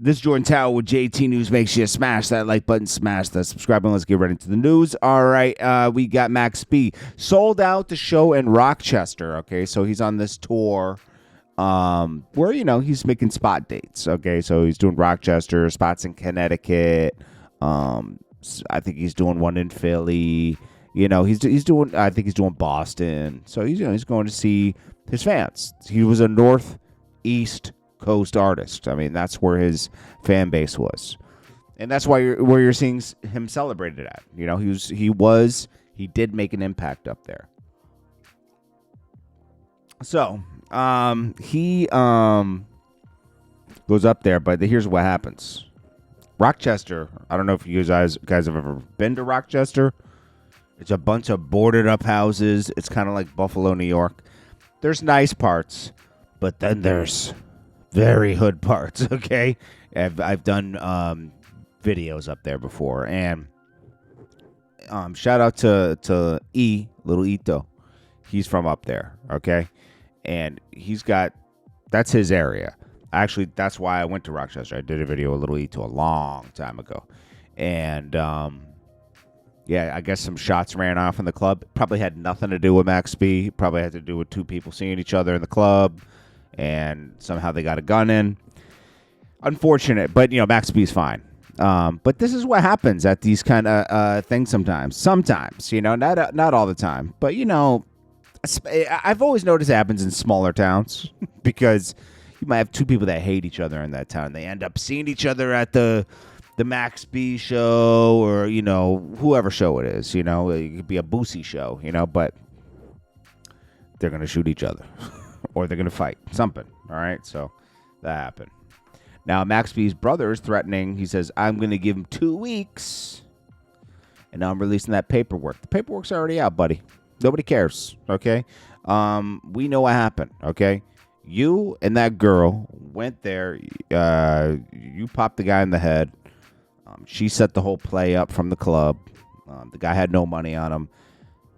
This Jordan Tower with JT News. Make sure you smash that like button, smash that subscribe button. Let's get right into the news. All right, we got Max B. Sold out the show in Rochester, okay? So he's on this tour where, he's making spot dates, okay? So he's doing Rochester, spots in Connecticut. I think he's doing one in Philly. He's doing, I think he's doing Boston. So he's going to see his fans. He was a Northeast Coast artist. I mean, that's where his fan base was, and that's why you're seeing him celebrated at. He did make an impact up there. So he goes up there, but here's what happens. Rochester. I don't know if you guys have ever been to Rochester. It's a bunch of boarded up houses. It's kind of like Buffalo, New York. There's nice parts, but then there's very hood parts, okay? I've done videos up there before, and shout out to Little Ito. He's from up there, okay? And that's his area. Actually, that's why I went to Rochester. I did a video with Little Ito a long time ago. And, I guess some shots ran off in the club. Probably had nothing to do with Max B. Probably had to do with two people seeing each other in the club. And somehow they got a gun in. Unfortunate, but Max B's fine. But this is what happens at these kind of things sometimes. Sometimes, not all the time. But I've always noticed it happens in smaller towns because you might have two people that hate each other in that town. They end up seeing each other at the Max B show or whoever show it is. It could be a Boosie show. But they're gonna shoot each other. Or they're going to fight. Something. All right? So that happened. Now, Max B's brother is threatening. He says, I'm going to give him 2 weeks. And now I'm releasing that paperwork. The paperwork's already out, buddy. Nobody cares. Okay? We know what happened. Okay? You and that girl went there. You popped the guy in the head. She set the whole play up from the club. The guy had no money on him.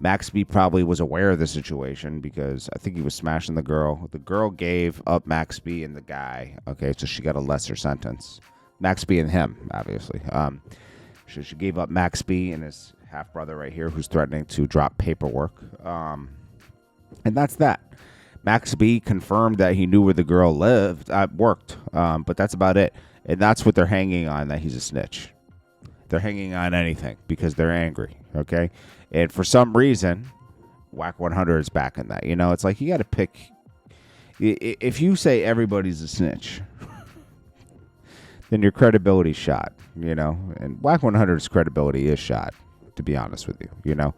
Max B probably was aware of the situation because I think he was smashing the girl. The girl gave up Max B and the guy. Okay, so she got a lesser sentence. Max B and him, obviously. She gave up Max B and his half-brother right here who's threatening to drop paperwork. And that's that. Max B confirmed that he knew where the girl lived. Worked. But that's about it. And that's what they're hanging on, that he's a snitch. They're hanging on anything because they're angry, okay? And for some reason, Whack 100 is back in that. It's like you got to pick. If you say everybody's a snitch, then your credibility's shot, And Whack 100's credibility is shot, to be honest with you,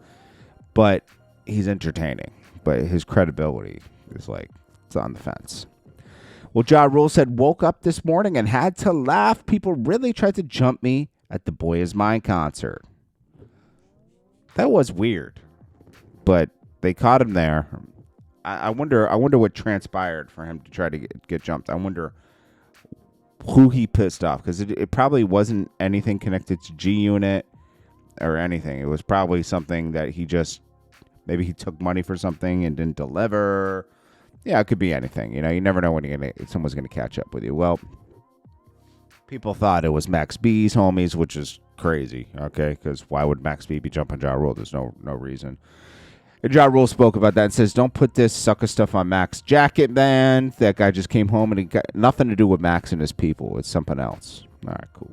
But he's entertaining. But his credibility is it's on the fence. Well, Ja Rule said, woke up this morning and had to laugh. People really tried to jump me at the Boy Is Mine concert. That was weird, but they caught him there. I wonder what transpired for him to try to get jumped. I wonder who he pissed off, because it probably wasn't anything connected to G-Unit or anything. It was probably something that maybe he took money for something and didn't deliver. Yeah, it could be anything. You never know when someone's going to catch up with you. Well, people thought it was Max B's homies, which is crazy, okay? Because why would Max B be jumping Ja Rule? There's no reason. And Ja Rule spoke about that and says, don't put this sucker stuff on Max Jacket, man. That guy just came home and it got nothing to do with Max and his people. It's something else. All right, cool.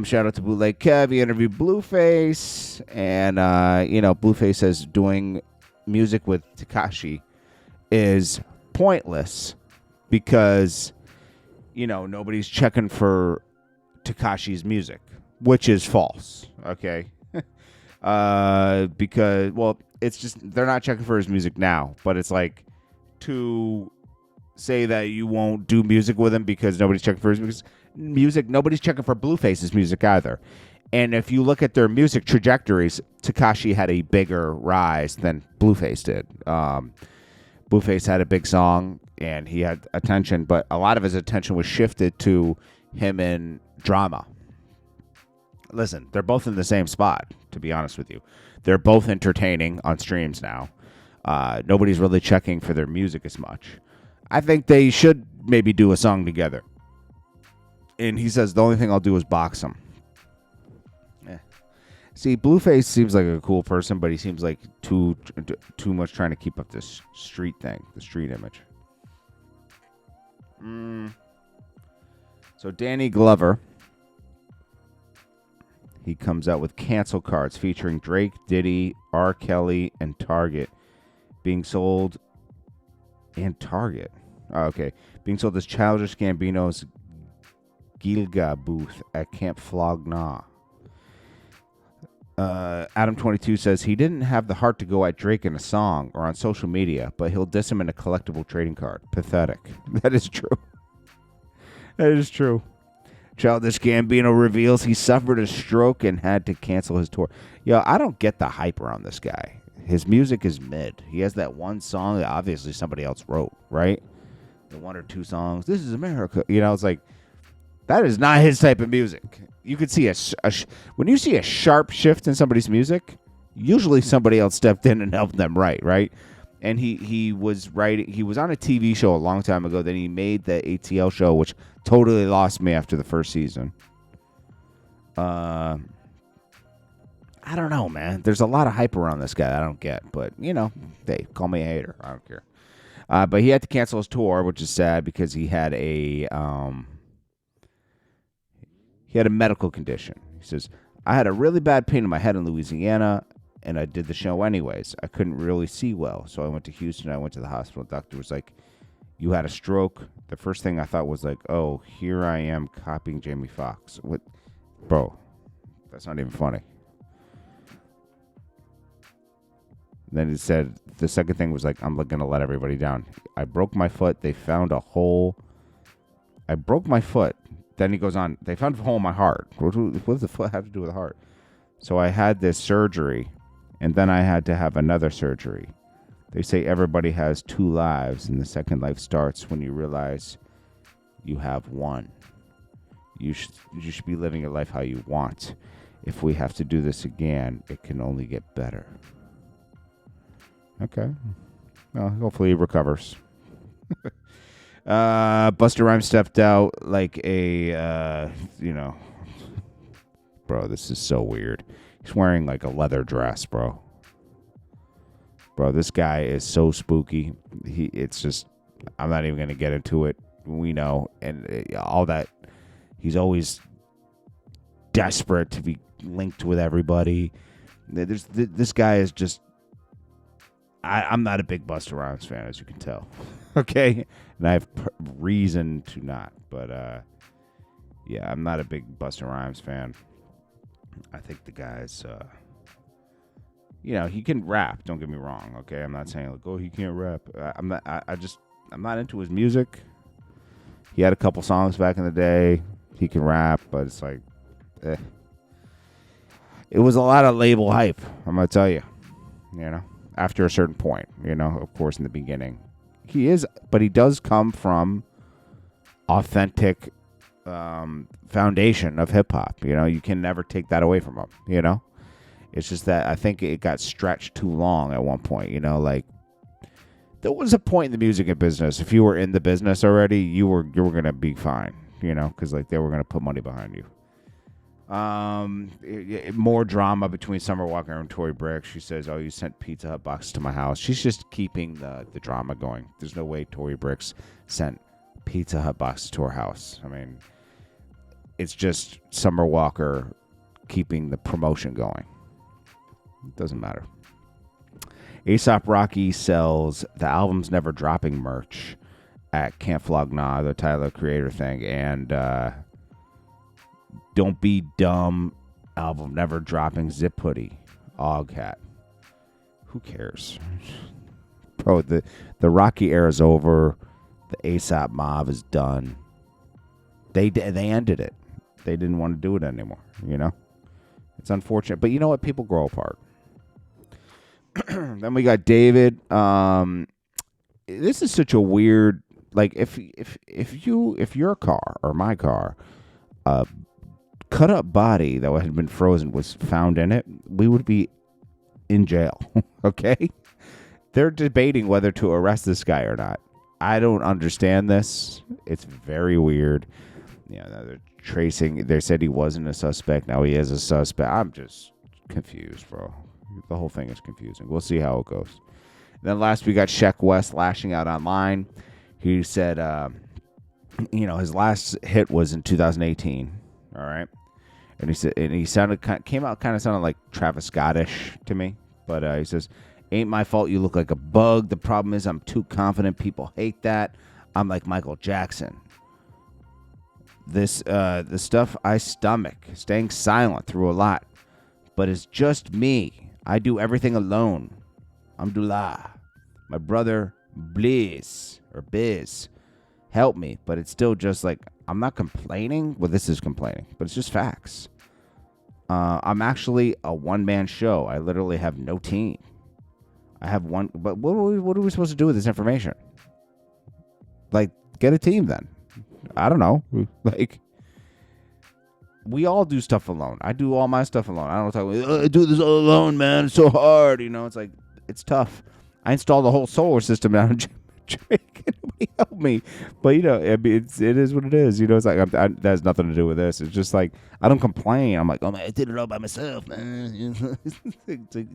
Shout out to Bootleg Kev. He interviewed Blueface. And, Blueface says doing music with Tekashi is pointless because nobody's checking for Tekashi's music, which is false, okay? Because, it's just, they're not checking for his music now, but it's like to say that you won't do music with him because nobody's checking for his music. Nobody's checking for Blueface's music either. And if you look at their music trajectories, Tekashi had a bigger rise than Blueface did. Blueface had a big song and he had attention, but a lot of his attention was shifted to him in drama. Listen, they're both in the same spot, to be honest with you. They're both entertaining on streams now. Nobody's really checking for their music as much. I think they should maybe do a song together. And he says the only thing I'll do is box him. See, Blueface seems like a cool person, but he seems like too much trying to keep up this street thing, the street image. So Danny Glover, he comes out with cancel cards featuring Drake, Diddy, R. Kelly, and Target being sold. And Target. Oh, okay. Being sold as Childish Gambino's Gilga booth at Camp Flog Gnaw. Adam22 says he didn't have the heart to go at Drake in a song or on social media, but he'll diss him in a collectible trading card. Pathetic. That is true. That is true. Childish Gambino reveals he suffered a stroke and had to cancel his tour. Yo, I don't get the hype around this guy. His music is mid. He has that one song that obviously somebody else wrote, right? The one or two songs. This is America. You know, it's like, that is not his type of music. You could see when you see a sharp shift in somebody's music, usually somebody else stepped in and helped them write, right? And he was writing. He was on a TV show a long time ago. Then he made the ATL show, which totally lost me after the first season. I don't know, man. There's a lot of hype around this guy I don't get, but you know, they call me a hater. I don't care. But he had to cancel his tour, which is sad because he had a medical condition. He says, I had a really bad pain in my head in Louisiana, and I did the show anyways. I couldn't really see well, so I went to Houston. I went to the hospital. The doctor was like, you had a stroke. The first thing I thought was like, oh, here I am copying Jamie Foxx. What, bro, that's not even funny. Then he said, the second thing was like, I'm going to let everybody down. I broke my foot. They found a hole. I broke my foot. Then he goes on, they found a hole in my heart. What does the foot have to do with the heart? So I had this surgery, and then I had to have another surgery. They say everybody has two lives, and the second life starts when you realize you have one. You should be living your life how you want. If we have to do this again, it can only get better. Okay. Well, hopefully he recovers. Busta Rhymes stepped out like a, bro, this is so weird. He's wearing like a leather dress, bro. Bro, this guy is so spooky. It's just, I'm not even going to get into it. We know. And all that, he's always desperate to be linked with everybody. This guy is just, I'm not a big Busta Rhymes fan, as you can tell. Okay? And I have reason to not. But, yeah, I'm not a big Busta Rhymes fan. I think the guy's, he can rap. Don't get me wrong. Okay? I'm not saying, like, oh, he can't rap. I'm not into his music. He had a couple songs back in the day. He can rap, but it's like, It was a lot of label hype, I'm going to tell you. After a certain point, of course, in the beginning. But he does come from authentic foundation of hip-hop. You can never take that away from him, It's just that I think it got stretched too long at one point, like, there was a point in the music business. If you were in the business already, you were going to be fine, because, like, they were going to put money behind you. More drama between Summer Walker and Tory Bricks. She says, oh, you sent Pizza Hut boxes to my house. She's just keeping the drama going. There's no way Tory Bricks sent Pizza Hut boxes to her house. I mean, it's just Summer Walker keeping the promotion going. It doesn't matter. A$AP Rocky sells the album's never dropping merch at Camp Flog Gnaw, the Tyler Creator thing, and Don't Be Dumb album never dropping zip hoodie, Og hat. Who cares? Bro, the Rocky era is over. The A$AP mob is done. They ended it. They didn't want to do it anymore, It's unfortunate. But you know what? People grow apart. Then we got David. This is such a weird, like, if your car or my car, cut up body that had been frozen was found in it, we would be in jail. Okay? They're debating whether to arrest this guy or not. I don't understand this. It's very weird. Yeah, now they're tracing. They said he wasn't a suspect. Now he is a suspect. I'm just confused, bro. The whole thing is confusing. We'll see how it goes. Then last we got Sheck Wes lashing out online. He said, his last hit was in 2018. All right, and he came out kind of sounded like Travis Scottish to me. But he says, "Ain't my fault you look like a bug. The problem is I'm too confident. People hate that. I'm like Michael Jackson. The stuff I stomach, staying silent through a lot, but it's just me. I do everything alone. Alhamdulillah. My brother Biz help me, but it's still just like I'm not complaining. Well, this is complaining, but it's just facts. I'm actually a one-man show. I literally have no team. I have one, but what are we supposed to do with this information? Like, get a team then. I don't know. Like, we all do stuff alone. I do all my stuff alone. I don't talk about, I do this all alone, man. It's so hard. It's like, it's tough. I installed the whole solar system down in Jamaica. Nobody help me. But, I mean, it is what it is. It's like, that has nothing to do with this. It's just like, I don't complain. I'm like, oh, man, I did it all by myself, man.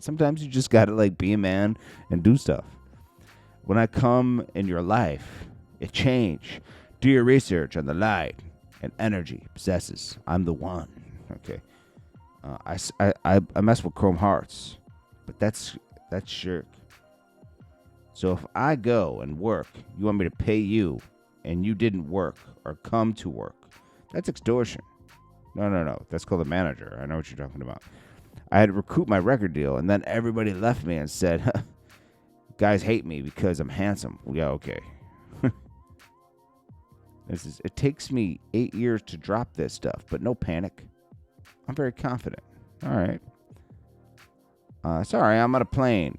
Sometimes you just got to, like, be a man and do stuff. When I come in your life, it change. Do your research on the light and energy possesses. I'm the one. Okay. I mess with Chrome Hearts, but that's shirk. So if I go and work, you want me to pay you, and you didn't work or come to work, that's extortion. No. That's called a manager. I know what you're talking about. I had to recoup my record deal, and then everybody left me and said, guys hate me because I'm handsome. Yeah, okay. It takes me 8 years to drop this stuff, but no panic. I'm very confident. All right. Sorry, I'm on a plane.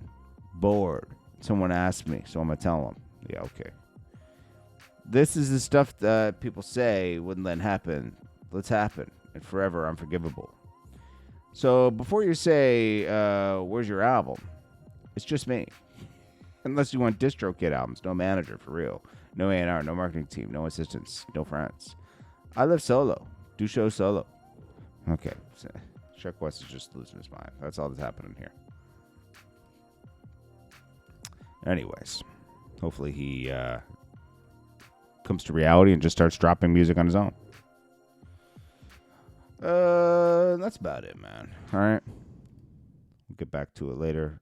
Bored. Someone asked me, so I'm going to tell them. Yeah, okay. This is the stuff that people say wouldn't let happen. Let's happen. And forever unforgivable. So before you say, where's your album? It's just me. Unless you want DistroKid albums. No manager, for real. No A&R, no marketing team, no assistants, no friends. I live solo. Do shows solo. Okay. So Sheck Wes is just losing his mind. That's all that's happening here. Anyways, hopefully he comes to reality and just starts dropping music on his own. That's about it, man. All right. We'll get back to it later.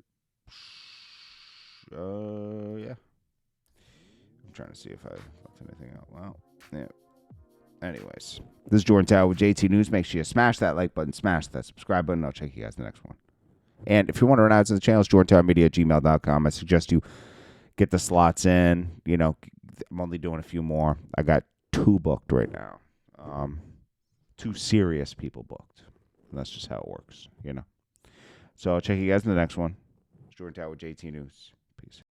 Yeah. I'm trying to see if I left anything out. Well, yeah. Anyways, this is JordanTower with JT News. Make sure you smash that like button, smash that subscribe button. I'll check you guys in the next one. And if you want to run out to the channel, it's jordantowermedia@gmail.com. I suggest you get the slots in. I'm only doing a few more. I got 2 booked right now. 2 serious people booked. And that's just how it works, So I'll check you guys in the next one. It's JordanTower with JT News. Peace.